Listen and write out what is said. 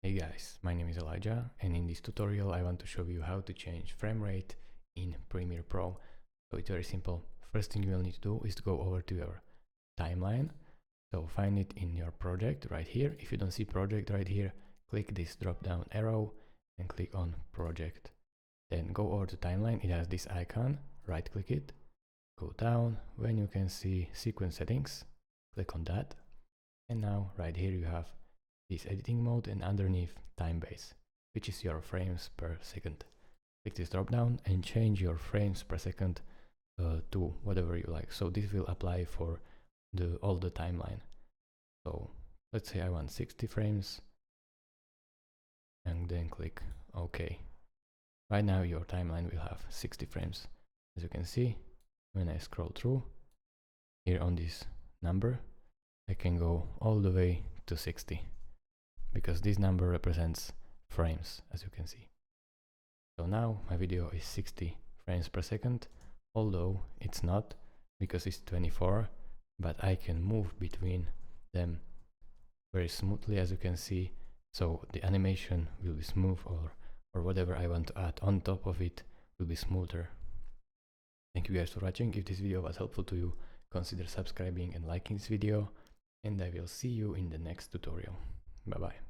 Hey guys, my name is Elijah, and in this tutorial I want to show you how to change frame rate in Premiere Pro. So it's very simple. First thing you will need to do is to go over to your timeline. So find it in your project right here. If you don't see project right here, click this drop down arrow and click on project. Then go over to timeline. It has this icon, right click it, go down. When you can see sequence settings, click on that. And now right here you have this editing mode, and underneath time base, which is your frames per second. Click this drop down and change your frames per second to whatever you like. So this will apply for all the timeline. So let's say I want 60 frames and then click OK. Right now your timeline will have 60 frames. As you can see, when I scroll through here on this number, I can go all the way to 60. Because this number represents frames, as you can see. So now my video is 60 frames per second, although it's not, because it's 24, but I can move between them very smoothly, as you can see. So the animation will be smooth, or whatever I want to add on top of it will be smoother. Thank you guys for watching. If this video was helpful to you, consider subscribing and liking this video, and I will see you in the next tutorial. Bye bye.